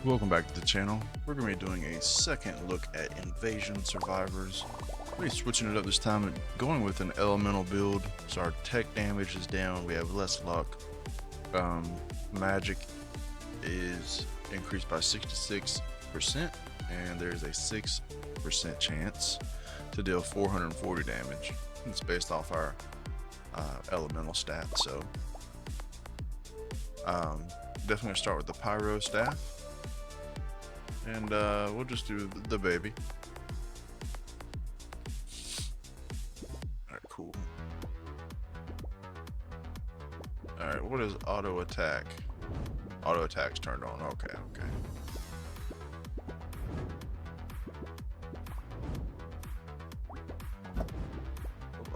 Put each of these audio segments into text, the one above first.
Welcome back to the channel. We're going to be doing a second look at Invasion Survivors. We're switching it up this time and going with an elemental build. So our tech damage is down, we have less luck. Magic is increased by 66%, and there's a 6% chance to deal 440 damage. It's based off our elemental stats, so definitely gonna start with the pyro staff. And we'll just do the baby. Alright, cool. Alright, what is auto attack? Auto attack's turned on. Okay.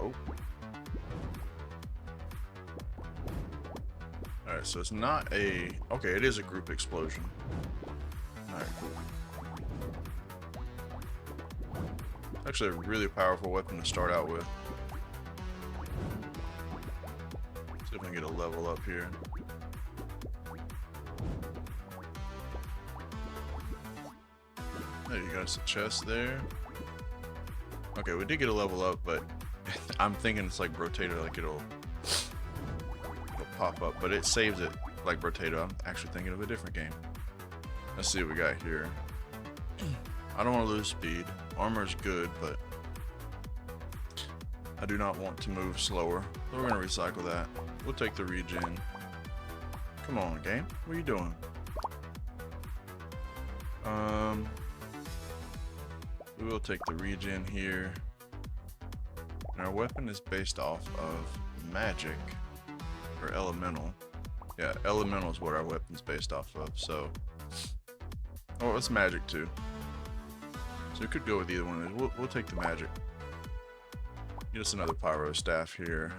Oh. Alright, so it's not a... Okay, it is a group explosion. Alright, cool. Actually a really powerful weapon to start out with. See if we can get a level up here. There you go, it's a chest there. Okay, we did get a level up, but I'm thinking it's like Brotato, like it'll pop up, but it saves it like Brotato. I'm actually thinking of a different game. Let's see what we got here. I don't want to lose speed. Armor's good, but I do not want to move slower. So we're going to recycle that. We'll take the regen. Come on, game. What are you doing? We will take the regen here. And our weapon is based off of magic or elemental. Yeah, elemental is what our weapon's based off of. So, oh, it's magic too. So we could go with either one of these. We'll take the magic. Get us another pyro staff here.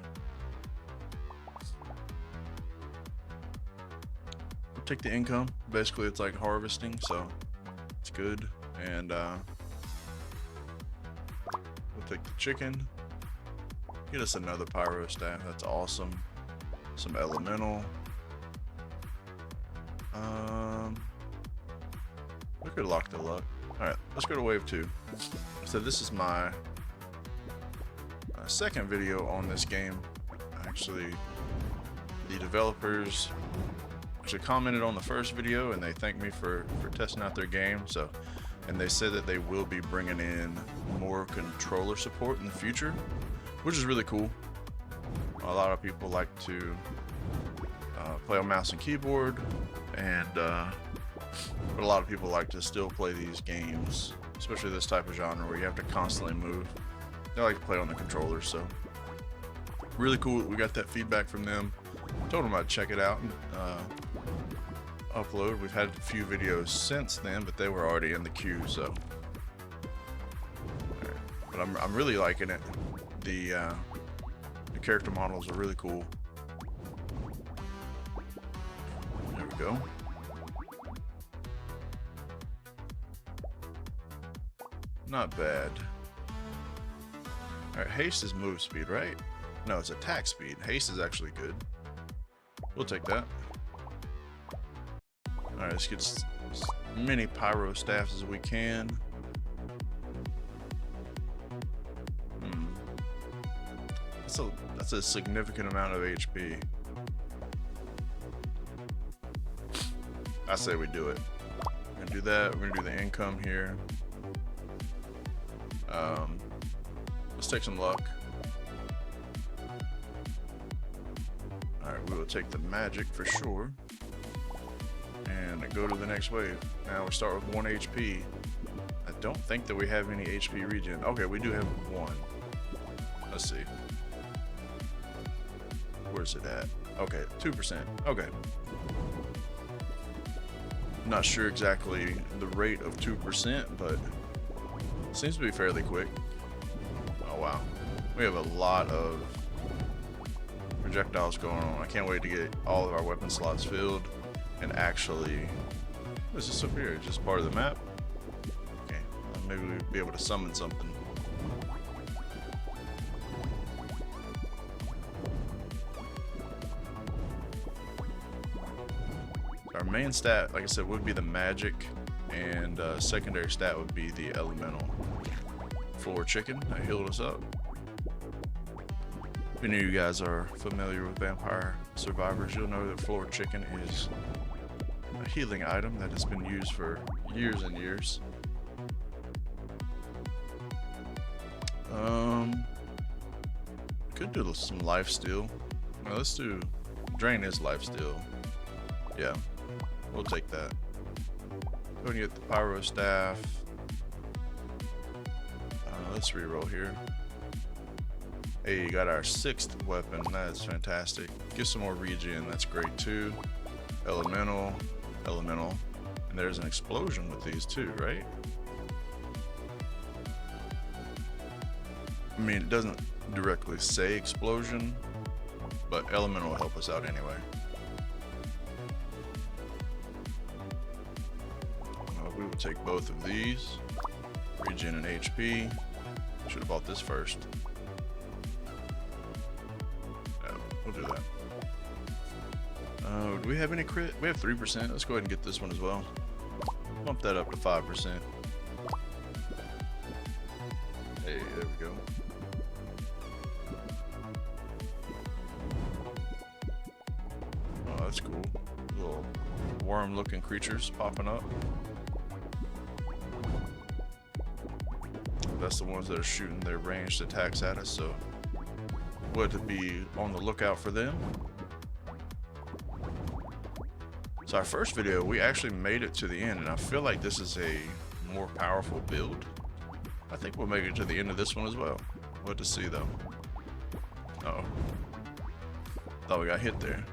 We'll take the income. Basically, it's like harvesting, so it's good. And we'll take the chicken. Get us another pyro staff. That's awesome. Some elemental. We could lock the luck. Alright, let's go to wave 2. So this is my second video on this game. Actually, the developers actually commented on the first video and they thanked me for testing out their game. So, and they said that they will be bringing in more controller support in the future, which is really cool. A lot of people like to play on mouse and keyboard, and but a lot of people like to still play these games, especially this type of genre where you have to constantly move. They like to play on the controller, so really cool. We got that feedback from them. Told them I'd check it out and upload. We've had a few videos since then, but they were already in the queue, so. But I'm really liking it. The character models are really cool. There we go. Not bad. Alright, haste is move speed, right? No, it's attack speed. Haste is actually good. We'll take that. Alright, let's get as many pyro staffs as we can. That's a significant amount of HP. I say we do it. We're gonna do that. We're gonna do the income here. Let's take some luck. Alright, we will take the magic for sure. And go to the next wave. Now we start with 1 HP. I don't think that we have any HP regen. Okay, we do have 1. Let's see. Where's it at? Okay, 2%. Okay. Not sure exactly the rate of 2%, but it seems to be fairly quick. Oh wow. We have a lot of projectiles going on. I can't wait to get all of our weapon slots filled and actually... What is this up here? Just part of the map? Okay. Maybe we'll be able to summon something. main stat, like I said, would be the magic, and secondary stat would be the elemental. Floor chicken, that healed us up. If any of you guys are familiar with Vampire Survivors, you'll know that floor chicken is a healing item that has been used for years and years. Could do some life steal. Now let's do drain his life steal. Yeah, we'll take that. Go and get the pyro staff. Let's reroll here. Hey, you got our 6th weapon. That is fantastic. Get some more regen. That's great too. Elemental, elemental, and there's an explosion with these too, right? I mean, it doesn't directly say explosion, but elemental will help us out anyway. We will take both of these. Regen and HP. Should have bought this first. No, we'll do that. Do we have any crit? We have 3%. Let's go ahead and get this one as well. Bump that up to 5%. Hey, there we go. Oh, that's cool. Little worm-looking creatures popping up. That's the ones that are shooting their ranged attacks at us, so would be on the lookout for them. So our first video, we actually made it to the end, and I feel like this is a more powerful build. I think we'll make it to the end of this one as well. What to see though. Uh-oh. Thought we got hit there.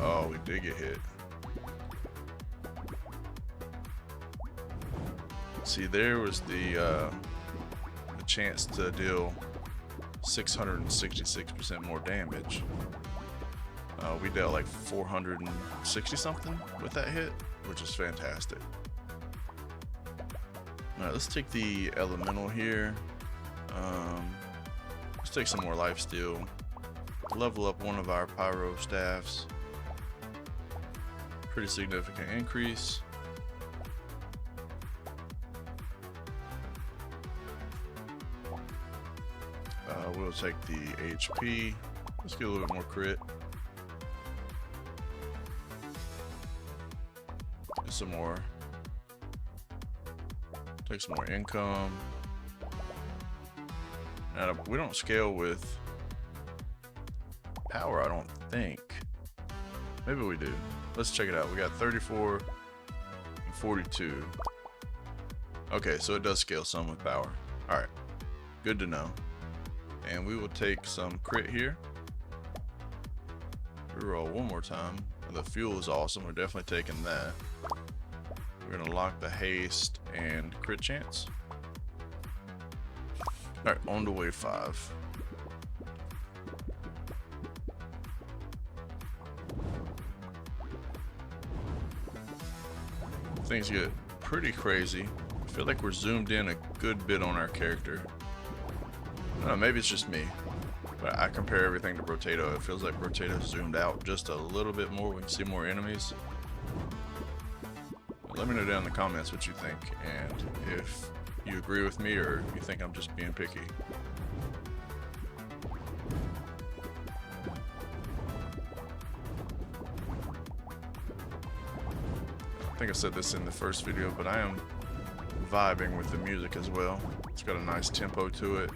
Oh, we did get hit. See, there was the chance to deal 666% more damage. We dealt like 460 something with that hit, which is fantastic. Alright, let's take the elemental here. Let's take some more life steal. Level up one of our pyro staffs. Pretty significant increase. We'll take the HP. Let's get a little bit more crit. Get some more. Take some more income. Now, we don't scale with power, I don't think. Maybe we do. Let's check it out. We got 34 and 42. Okay, so it does scale some with power. Alright, good to know. And we will take some crit here. Reroll one more time. The fuel is awesome. We're definitely taking that. We're going to lock the haste and crit chance. Alright, on to wave 5. Things get pretty crazy. I feel like we're zoomed in a good bit on our character. I don't know, maybe it's just me, but I compare everything to Brotato. It feels like Brotato zoomed out just a little bit more. We can see more enemies. But let me know down in the comments what you think, and if you agree with me or you think I'm just being picky. I think I said this in the first video, but I am vibing with the music as well. It's got a nice tempo to it.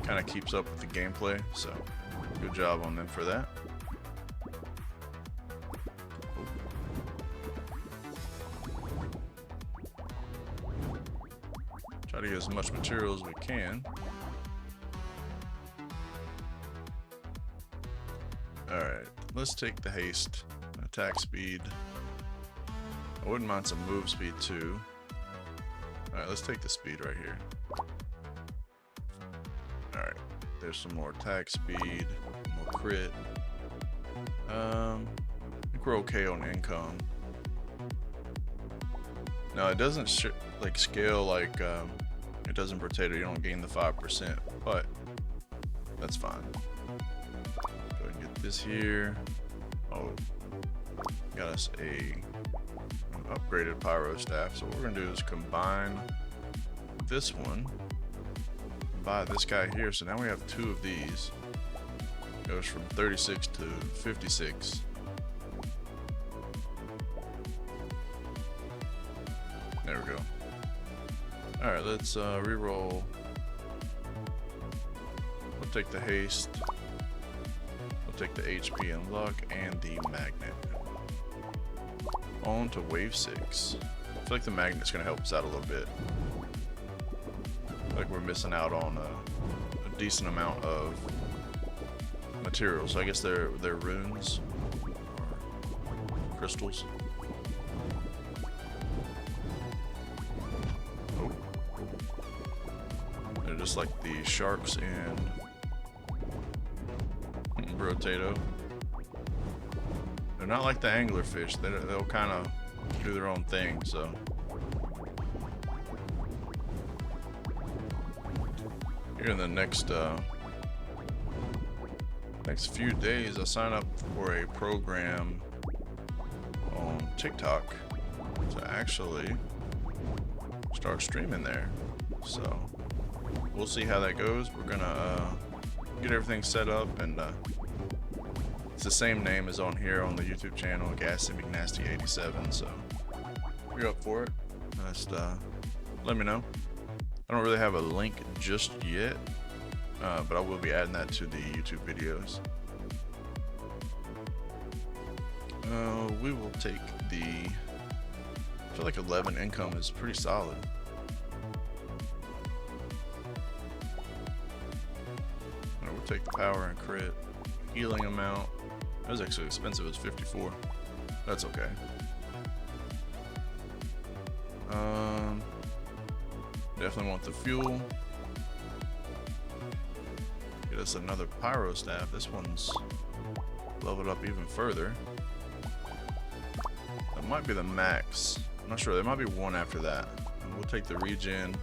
Kind of keeps up with the gameplay, so good job on them for that. Try to get as much material as we can. Alright, let's take the haste, attack speed. I wouldn't mind some move speed too. Alright, let's take the speed right here. Alright, there's some more attack speed, more crit. I think we're okay on income. Now it doesn't scale like it does in Brotato. You don't gain the 5%, but That's fine. Go ahead and get this here. Oh, got us an upgraded pyro staff. So what we're gonna do is combine this one, buy this guy here. So now we have 2 of these. Goes from 36 to 56. There we go. All right, let's re-roll. We'll take the haste. We'll take the HP and luck and the magnet. On to wave 6. I feel like the magnet's gonna help us out a little bit. I feel like we're missing out on a decent amount of materials. So I guess they're runes or crystals. Oh. They're just like the sharks in Brotato. They're not like the anglerfish. They'll kind of do their own thing. So here in the next few days, I sign up for a program on TikTok to actually start streaming there. So we'll see how that goes. We're gonna get everything set up, and it's the same name as on here on the YouTube channel, GassyMcNasty87. So if you're up for it, just let me know. I don't really have a link just yet, but I will be adding that to the YouTube videos. We will take I feel like 11 income is pretty solid. We'll take the power and crit. Healing amount. That was actually expensive, it's 54. That's okay. Definitely want the fuel. Get us another pyro staff. This one's leveled up even further. That might be the max. I'm not sure. There might be one after that. And we'll take the regen.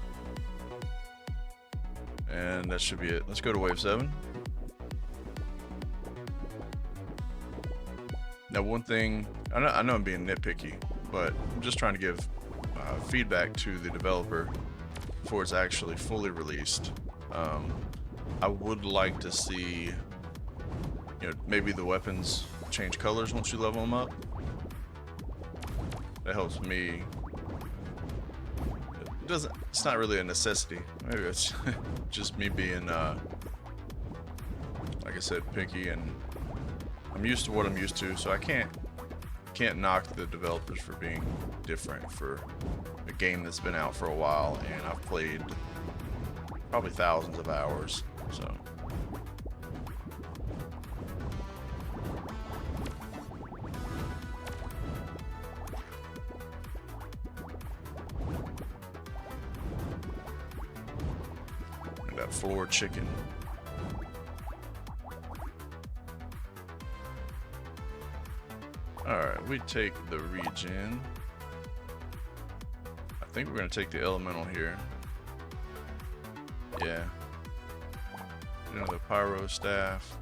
And that should be it. Let's go to wave 7. Now, one thing, I know I'm being nitpicky, but I'm just trying to give feedback to the developer before it's actually fully released. I would like to see, maybe the weapons change colors once you level them up. That helps me. It's not really a necessity. Maybe it's just me being, like I said, picky, and I'm used to what I'm used to, so I can't knock the developers for being different for a game that's been out for a while, and I've played probably thousands of hours. So and that floor chicken. Alright, we take the regen. I think we're going to take the elemental here. Yeah. Another pyro staff.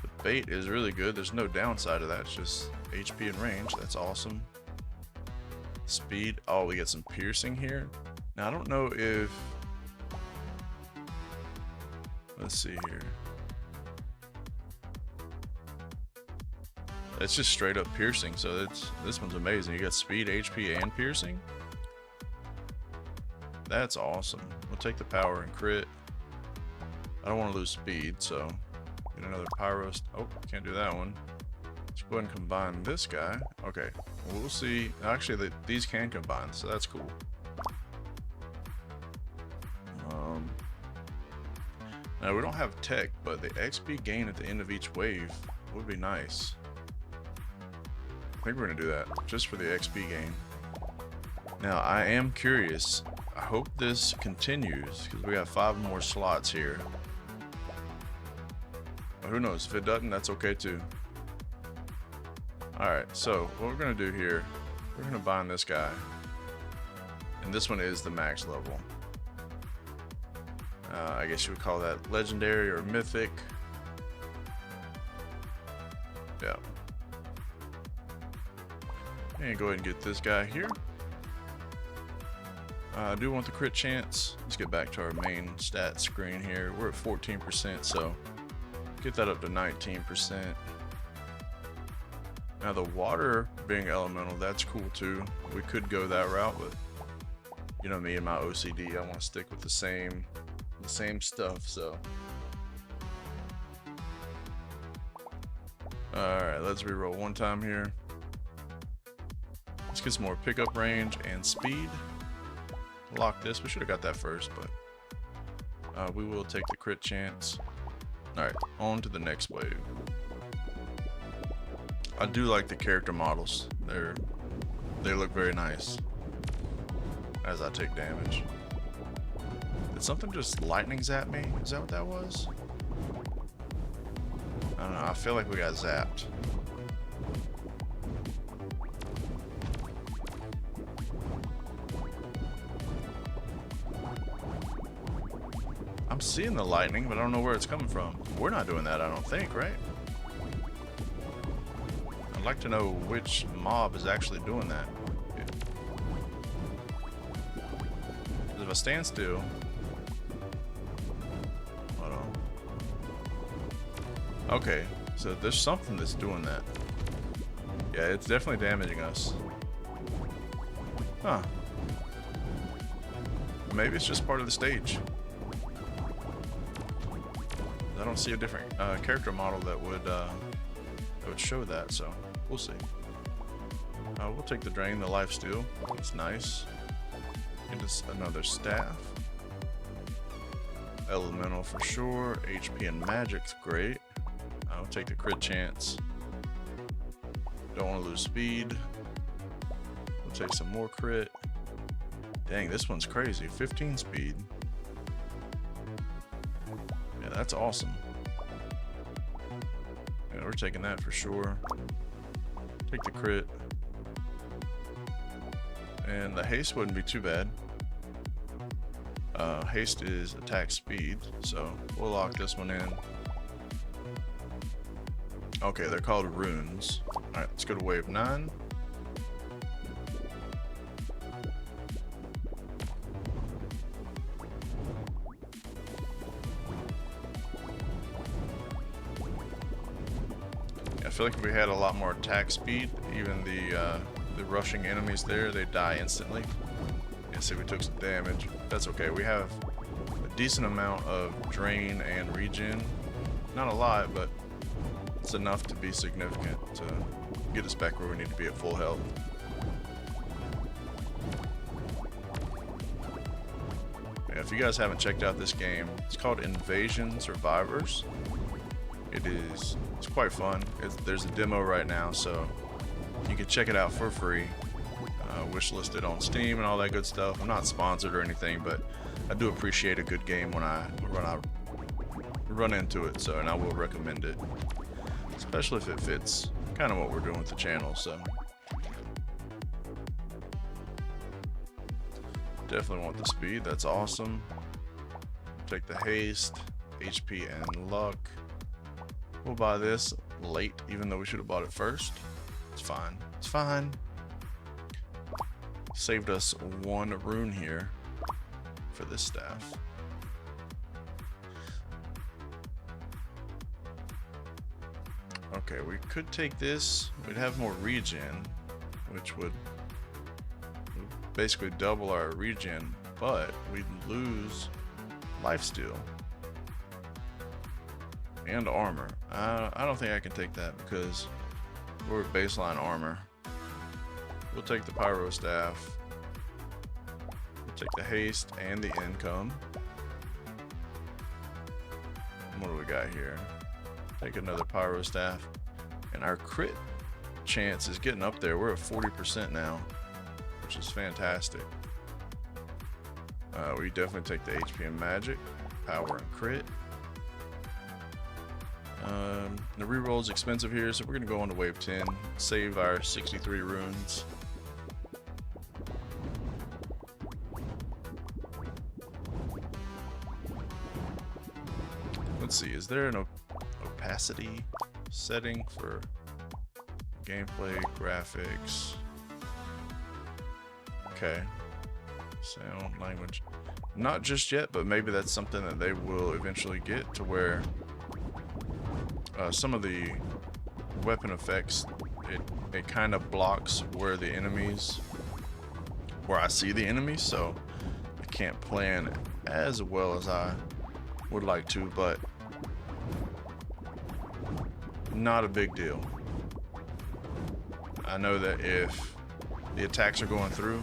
The bait is really good. There's no downside to that. It's just HP and range. That's awesome. Speed. Oh, we get some piercing here. Now, I don't know if... Let's see here. It's just straight up piercing, so this one's amazing. You got speed, HP, and piercing. That's awesome. We'll take the power and crit. I don't want to lose speed, so get another pyro. Oh, can't do that one. Let's go ahead and combine this guy. Okay, we'll see. Actually, these can combine, so that's cool. Now we don't have tech, but the XP gain at the end of each wave would be nice. I think we're gonna do that just for the XP gain. Now I am curious. I hope this continues because we got 5 more slots here. But who knows? If it doesn't, that's okay too. All right. So what we're gonna do here, we're gonna bind this guy, and this one is the max level. I guess you would call that legendary or mythic. Yeah. And go ahead and get this guy here. I do want the crit chance. Let's get back to our main stat screen here. We're at 14%, so get that up to 19%. Now the water being elemental, that's cool too. We could go that route, but you know me and my OCD, I want to stick with the same stuff. So, all right, let's reroll one time here. Let's get some more pickup range and speed. Lock this. We should have got that first, but we will take the crit chance. All right, on to the next wave. I do like the character models. They look very nice as I take damage. Did something just lightning zap me? Is that what that was? I don't know. I feel like we got zapped. I'm seeing the lightning, but I don't know where it's coming from. We're not doing that, I don't think, right? I'd like to know which mob is actually doing that. If I stand still... Hold on. Okay, so there's something that's doing that. Yeah, it's definitely damaging us. Huh. Maybe it's just part of the stage. I don't see a different character model that would show that, so we'll see. We'll take the drain, the lifesteal. It's nice. Get us another staff. Elemental for sure. HP and magic's great. I'll take the crit chance. Don't want to lose speed. We'll take some more crit. Dang, this one's crazy. 15 speed. Yeah, that's awesome. Yeah, we're taking that for sure. Take the crit. And the haste wouldn't be too bad. Haste is attack speed, so we'll lock this one in. Okay, they're called runes. Alright, let's go to wave 9. I feel like if we had a lot more attack speed, even the rushing enemies there, they die instantly. Yeah, see, we took some damage. That's okay. We have a decent amount of drain and regen. Not a lot, but it's enough to be significant to get us back where we need to be at full health. Yeah, if you guys haven't checked out this game, it's called Invasion Survivors. It's quite fun. There's a demo right now, so you can check it out for free. Wishlisted on Steam and all that good stuff. I'm not sponsored or anything, but I do appreciate a good game when I run into it. So, and I will recommend it, especially if it fits kind of what we're doing with the channel. So, definitely want the speed. That's awesome. Take the haste, HP, and luck. We'll buy this late, even though we should have bought it first. It's fine. It's fine. Saved us one rune here for this staff. Okay, we could take this. We'd have more regen, which would basically double our regen, but we'd lose lifesteal and armor. I don't think I can take that because we're at baseline armor. We'll take the pyro staff. We'll take the haste and the income. And what do we got here? Take another pyro staff. And our crit chance is getting up there. We're at 40% now, which is fantastic. We definitely take the HP and magic, power and crit. The reroll is expensive here, so we're going to go on to wave 10, save our 63 runes. see. Is there an opacity setting for gameplay, graphics? Okay. Sound, language. Not just yet, but maybe that's something that they will eventually get to where some of the weapon effects, it kind of blocks where I see the enemies, so I can't plan as well as I would like to, but not a big deal. I know that if the attacks are going through,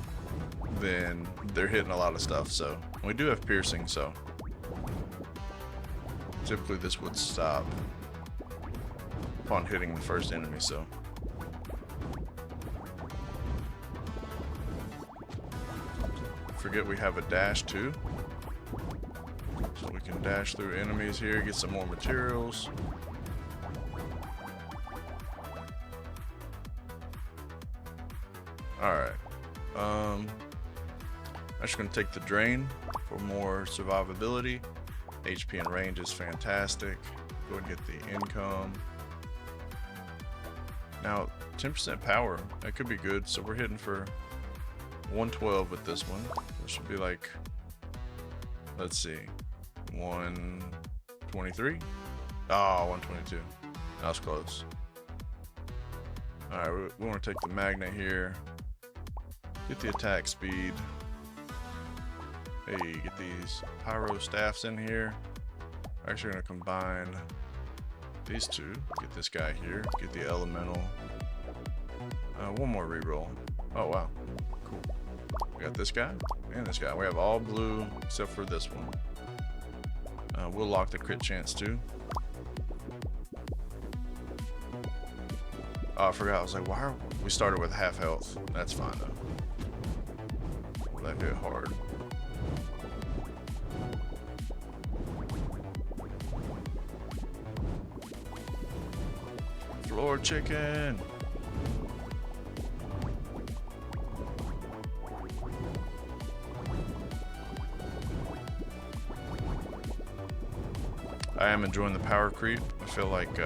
then they're hitting a lot of stuff. So we do have piercing, so typically this would stop upon hitting the first enemy. So forget we have a dash too, so we can dash through enemies here, get some more materials. Alright, I'm just going to take the drain for more survivability. HP and range is fantastic. Go ahead and get the income. Now, 10% power, that could be good. So we're hitting for 112 with this one. This should be like, let's see, 123? Oh, 122. That was close. Alright, we want to take the magnet here. Get the attack speed. Hey, get these pyro staffs in here. We're actually going to combine these two. Get this guy here. Get the elemental. One more reroll. Oh, wow. Cool. We got this guy and this guy. We have all blue except for this one. We'll lock the crit chance too. Oh, I forgot. I was like, why are we started with half health? That's fine though. That hit hard. Floor chicken. I am enjoying the power creep. I feel like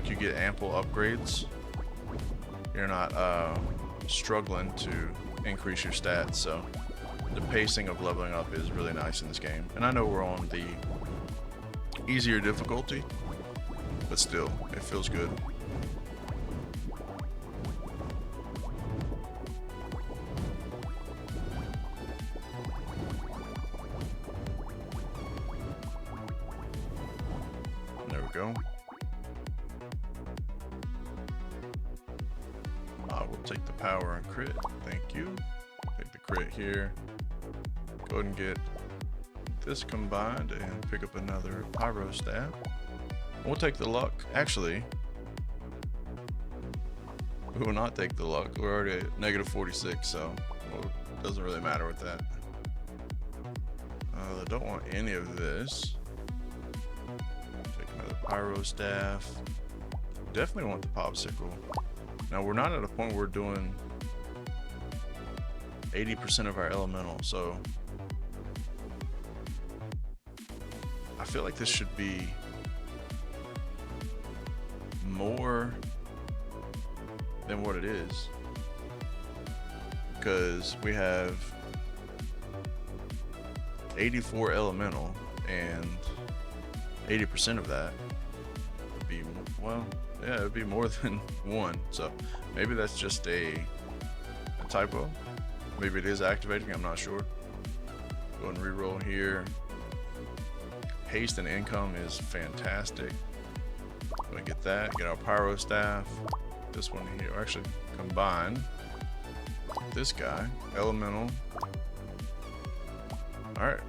you get ample upgrades. You're not struggling to increase your stats, so the pacing of leveling up is really nice in this game. And I know we're on the easier difficulty, but still, it feels good. There we go. We'll take the power and crit. Thank you. Take the crit here. Go ahead and get this combined and pick up another pyro staff. We'll take the luck. Actually, we will not take the luck. We're already at -46, so it doesn't really matter with that. I don't want any of this. Take another pyro staff. Definitely want the popsicle. Now we're not at a point where we're doing 80% of our elemental, so I feel like this should be more than what it is, because we have 84 elemental and 80% of that would be, well, yeah, it would be more than one. So maybe that's just a typo. Maybe it is activating, I'm not sure. Go ahead and reroll here. Haste and income is fantastic. Go and get that, get our pyro staff. This one here, actually combine this guy, elemental. All right,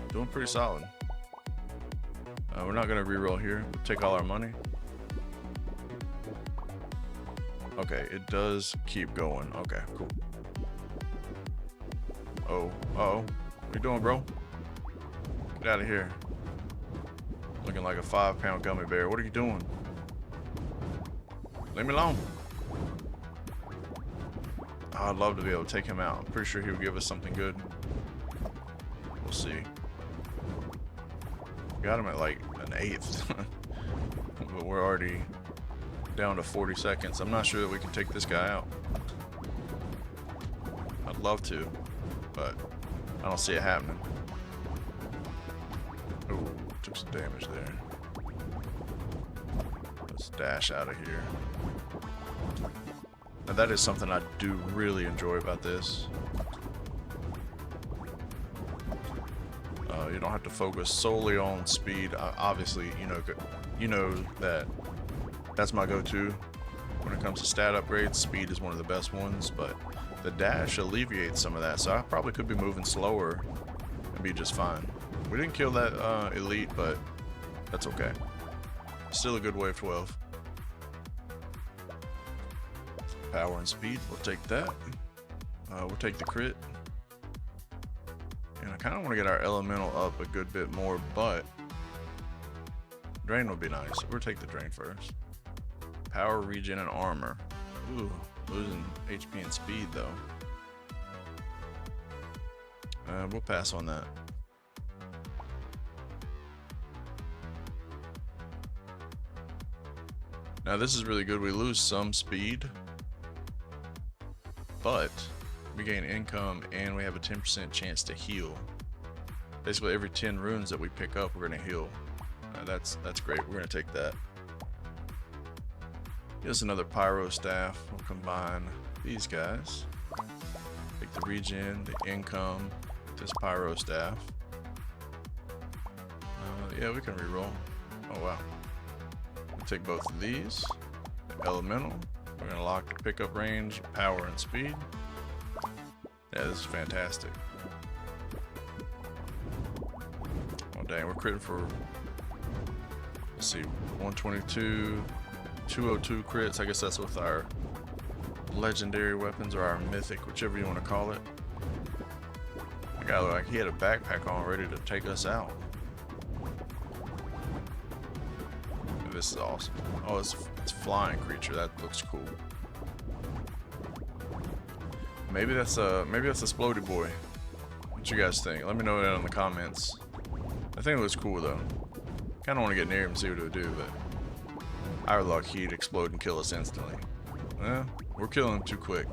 doing pretty solid. We're not gonna reroll here. We'll take all our money. Okay, it does keep going. Okay, cool. Oh, what you doing, bro? Get out of here. Looking like a 5-pound gummy bear. What are you doing? Leave me alone. Oh, I'd love to be able to take him out. I'm pretty sure he would give us something good. We'll see. Got him at like an 8th. But we're already down to 40 seconds. I'm not sure that we can take this guy out. I'd love to, but I don't see it happening. Oh, took some damage there. Let's dash out of here. Now that is something I do really enjoy about this. You don't have to focus solely on speed. Obviously, you know that that's my go-to when it comes to stat upgrades. Speed is one of the best ones, but the dash alleviates some of that. So I probably could be moving slower and be just fine. We didn't kill that elite, but that's okay. Still a good wave 12. Power and speed, we'll take that. We'll take the crit. And I kind of want to get our elemental up a good bit more, but drain would be nice. We'll take the drain first. Power, regen, and armor. Ooh, losing HP and speed though. We'll pass on that. Now this is really good. We lose some speed, but we gain income and we have a 10% chance to heal. Basically every 10 runes that we pick up, we're gonna heal. That's great. We're gonna take that. Here's another pyro staff. We'll combine these guys. Take the regen, the income, this pyro staff. Yeah, we can reroll. Oh wow. We'll take both of these. The elemental. We're gonna lock the pickup range, power, and speed. Yeah, this is fantastic. Oh dang, we're critting for, let's see, 122, 202 crits. I guess that's with our legendary weapons or our mythic, whichever you want to call it. The guy looked like he had a backpack on ready to take us out. This is awesome. Oh, it's flying creature. That looks cool. Maybe that's a Splody boy. What you guys think? Let me know that in the comments. I think it looks cool though. Kind of want to get near him and see what it would do, but our luck, he'd explode and kill us instantly. Well, we're killing him too quick.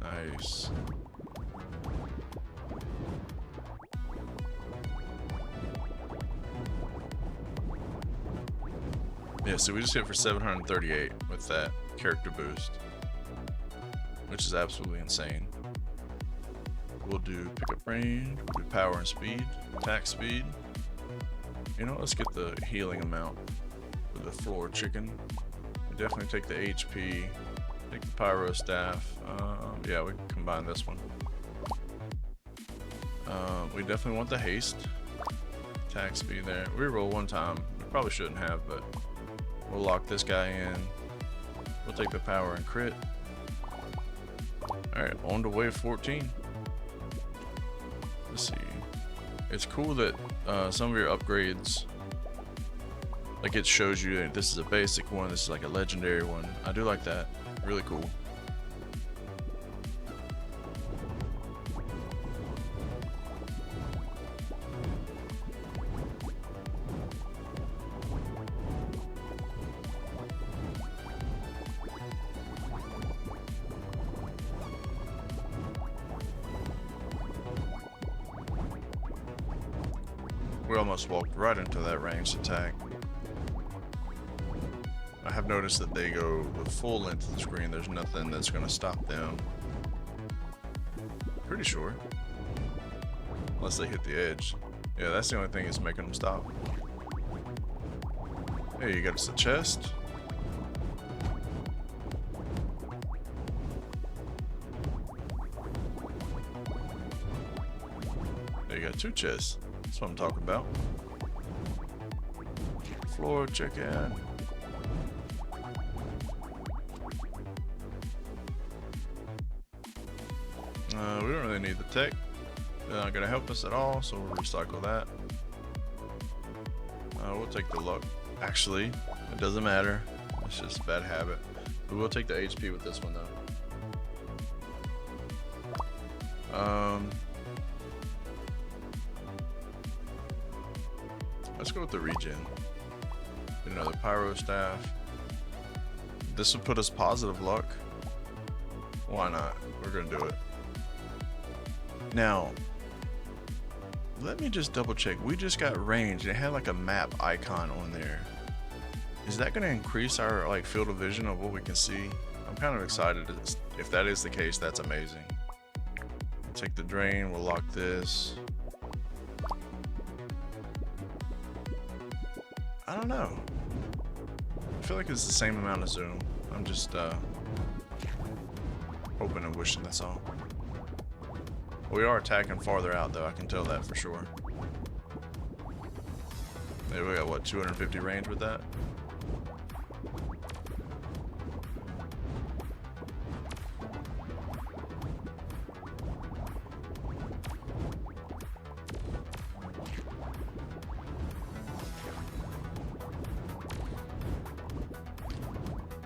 Nice. Yeah, so we just hit for 738 with that character boost, which is absolutely insane. We'll do pickup range, we'll do power and speed, attack speed. You know, let's get the healing amount with the floor chicken. We definitely take the HP, take the pyro staff. Yeah, we can combine this one. We definitely want the haste, attack speed there. We roll one time. We probably shouldn't have, but we'll lock this guy in. We'll take the power and crit. Alright, on to wave 14. Let's see. It's cool that some of your upgrades, like it shows you that this is a basic one, this is like a legendary one. I do like that. Really cool. We almost walked right into that ranged attack. I have noticed that they go the full length of the screen. There's nothing that's going to stop them. Pretty sure. Unless they hit the edge. Yeah, that's the only thing that's making them stop. Hey, you got us a chest. There you got 2 chests. That's what I'm talking about. Floor chicken. We don't really need the tech. They're not gonna help us at all, so we'll recycle that. We'll take the luck. Actually, it doesn't matter. It's just a bad habit. We will take the HP with this one though. Let's go with the regen. Another pyro staff. This will put us positive luck. Why not? We're gonna do it. Now, let me just double check. We just got range. It had like a map icon on there. Is that gonna increase our like field of vision of what we can see? I'm kind of excited. If that is the case, that's amazing. Take the drain. We'll lock this. I don't know. I feel like it's the same amount of zoom. I'm just hoping and wishing, that's all. We are attacking farther out though, I can tell that for sure. Maybe we got what, 250 range with that?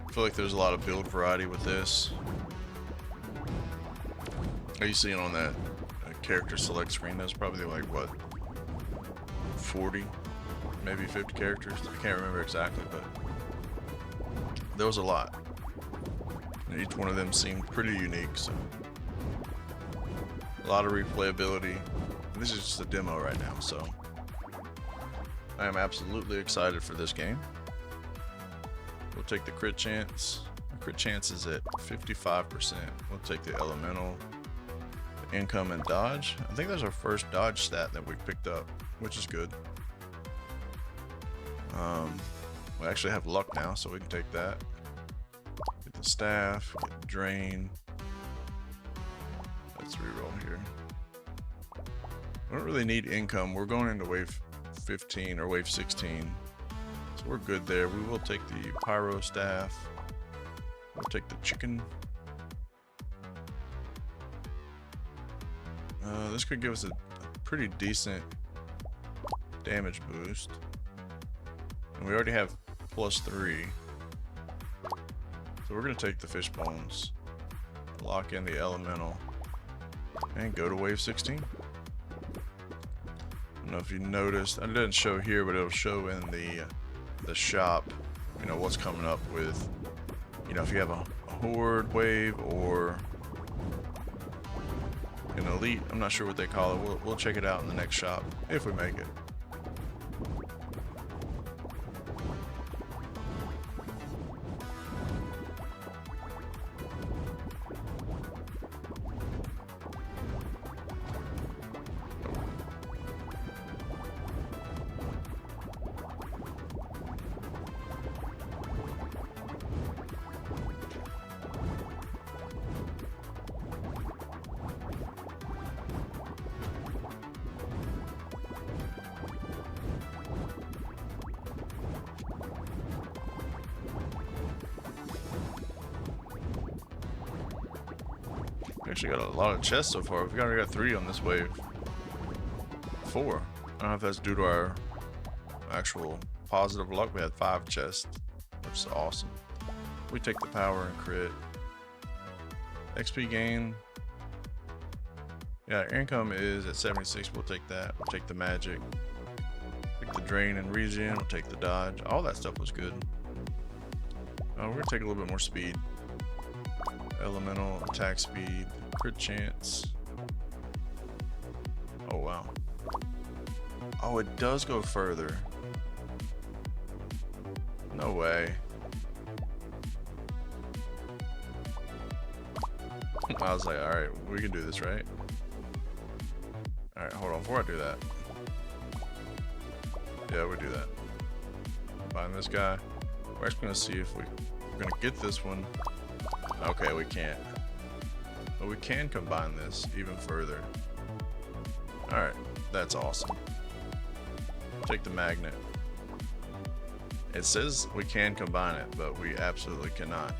I feel like there's a lot of build variety with this. Are you seeing on that character select screen? There's probably like what, 40, maybe 50 characters. I can't remember exactly, but there was a lot. And each one of them seemed pretty unique. So a lot of replayability. This is just a demo right now, so I am absolutely excited for this game. We'll take the crit chance. The crit chance is at 55%. We'll take the elemental, the income, and dodge. I think that's our first dodge stat that we picked up, which is good. We actually have luck now, so we can take that. Get the staff, get the drain. Let's reroll here. We don't really need income. We're going into wave 15 or wave 16. So we're good there. We will take the pyro staff. We'll take the chicken. This could give us a pretty decent damage boost. And we already have +3. So we're going to take the fish bones, lock in the elemental, and go to wave 16. I don't know if you noticed, it doesn't show here, but it'll show in the shop, you know, what's coming up with, you know, if you have a horde wave or an elite, I'm not sure what they call it. We'll check it out in the next shop if we make it. We actually got a lot of chests so far. We've already got 3 on this wave. 4. I don't know if that's due to our actual positive luck. We had 5 chests, which is awesome. We take the power and crit. XP gain. Yeah, income is at 76. We'll take that. We'll take the magic. Take the drain and regen. We'll take the dodge. All that stuff was good. We're gonna take a little bit more speed. Elemental, attack speed, crit chance. Oh wow. Oh, it does go further. No way. I was like, alright, we can do this, right? Alright, hold on, before I do that. Yeah, we do that. Combine this guy. We're actually gonna see if we're gonna get this one. Okay, we can't. But we can combine this even further. Alright, that's awesome. Take the magnet. It says we can combine it, but we absolutely cannot.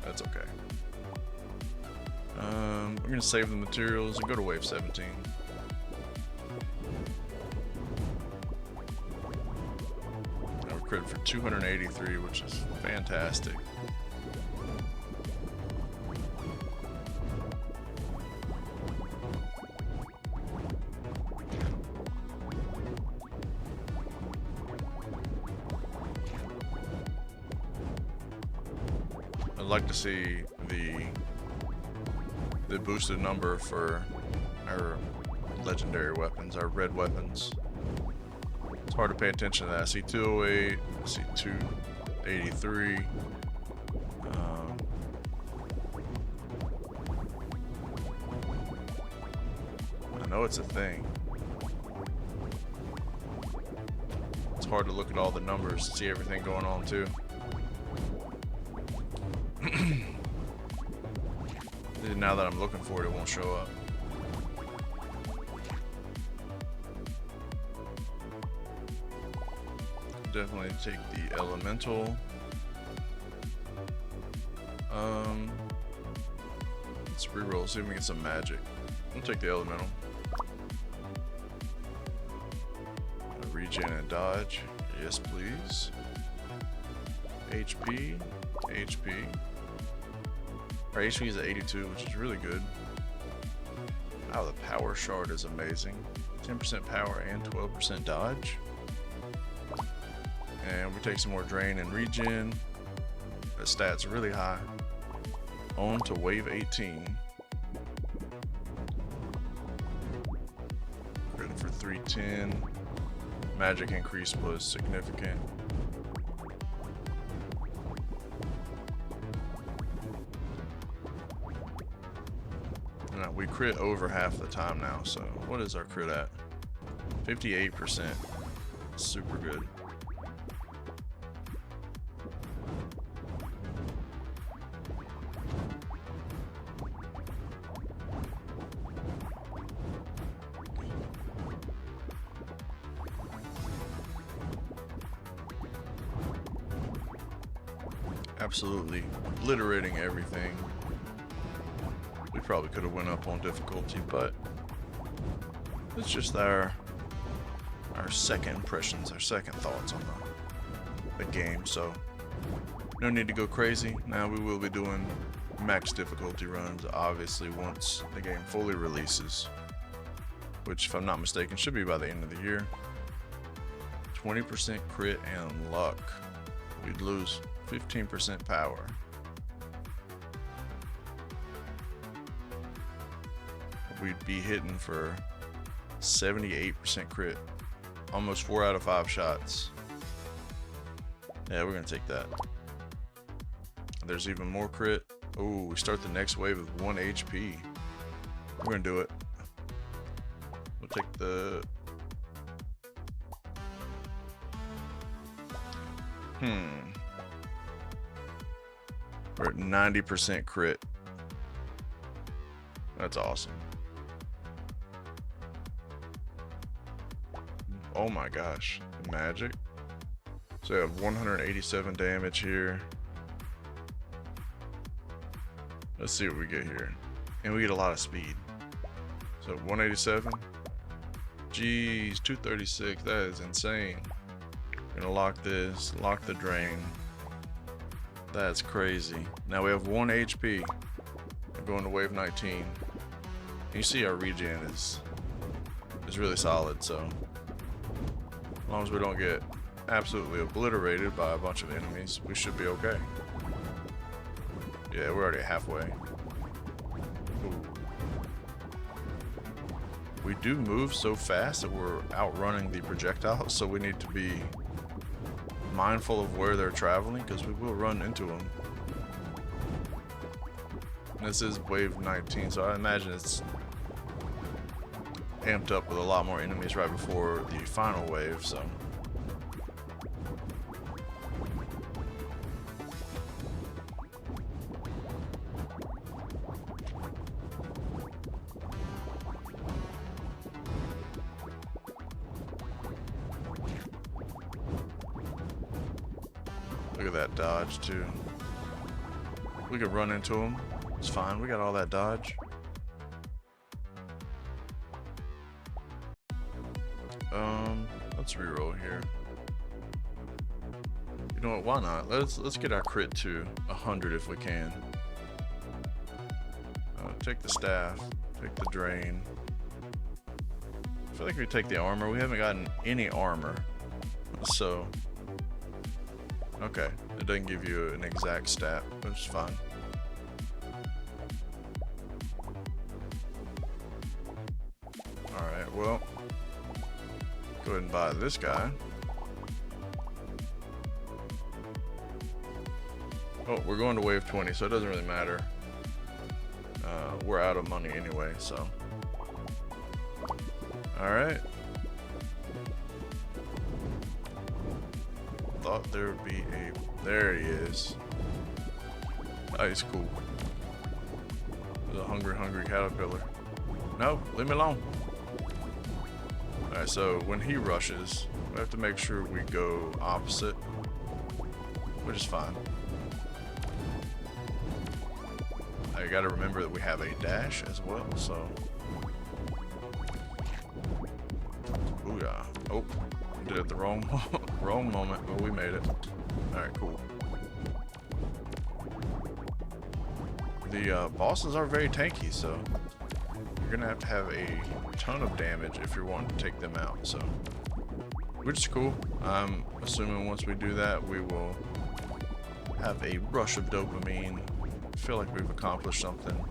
That's okay. We're gonna save the materials and go to wave 17. Now we're crit for 283, which is fantastic. I'd like to see the boosted number for our legendary weapons, our red weapons. It's hard to pay attention to that. I see 208, I see 283. I know it's a thing. It's hard to look at all the numbers to see everything going on too. Now that I'm looking for it, it won't show up. Definitely take the elemental. Let's reroll, see if we get some magic. We'll take the elemental. Regen and dodge. Yes, please. HP. HP. Our HP is at 82, which is really good. Oh, the power shard is amazing. 10% power and 12% dodge. And we take some more drain and regen. The stats are really high. On to wave 18. Crit for 310. Magic increase was significant. Now, we crit over half the time now, so what is our crit at? 58%. Super good. Absolutely obliterating everything. We probably could have went up on difficulty, but it's just our second impressions, our second thoughts on the game. So no need to go crazy. Now we will be doing max difficulty runs, obviously, once the game fully releases, which, if I'm not mistaken, should be by the end of the year. 20% crit and luck. We'd lose 15% power. We'd be hitting for 78% crit. Almost 4 out of 5 shots. Yeah, we're gonna take that. There's even more crit. Oh, we start the next wave with 1 HP. We're gonna do it. We'll take the... We're at 90% crit. That's awesome. Oh my gosh, magic. So we have 187 damage here. Let's see what we get here. And we get a lot of speed. So 187. Jeez, 236, that is insane. Gonna lock this, lock the drain. That's crazy. Now we have 1 HP. We're going to wave 19. And you see our regen is really solid, so as long as we don't get absolutely obliterated by a bunch of enemies, we should be okay. Yeah, we're already halfway. Ooh. We do move so fast that we're outrunning the projectiles, so we need to be mindful of where they're traveling, because we will run into them. This is wave 19, so I imagine it's amped up with a lot more enemies right before the final wave, so look at that dodge too. We could run into him. It's fine. We got all that dodge. Let's reroll here. You know what? Why not? Let's get our crit to 100 if we can. Take the staff. Take the drain. I feel like we take the armor. We haven't gotten any armor, so Okay, it doesn't give you an exact stat, which is fine. Alright, well, go ahead and buy this guy. Oh, we're going to wave 20, so it doesn't really matter. We're out of money anyway, so. Alright. Thought there would be a... There he is. Oh, he's cool. There's a hungry caterpillar. No, leave me alone. Alright, so when he rushes, we have to make sure we go opposite, which is fine. I gotta remember that we have a dash as well, so. Booyah. Oh, did it at the wrong moment, but we made it. Alright, cool. The bosses are very tanky, so you're gonna have to have a ton of damage if you're wanting to take them out, so. Which is cool. I'm assuming once we do that, we will have a rush of dopamine. Feel like we've accomplished something.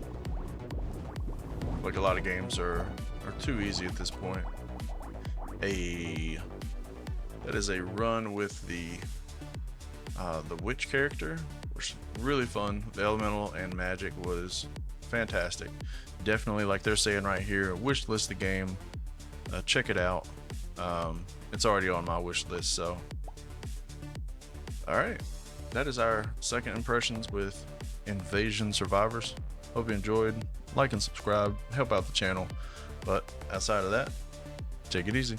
Like a lot of games are too easy at this point. That is a run with the witch character, which is really fun. The elemental and magic was fantastic. Definitely, like they're saying right here, wish list the game. Check it out. It's already on my wish list. So, all right, that is our second impressions with Invasion Survivors. Hope you enjoyed. Like and subscribe, help out the channel. But outside of that, take it easy.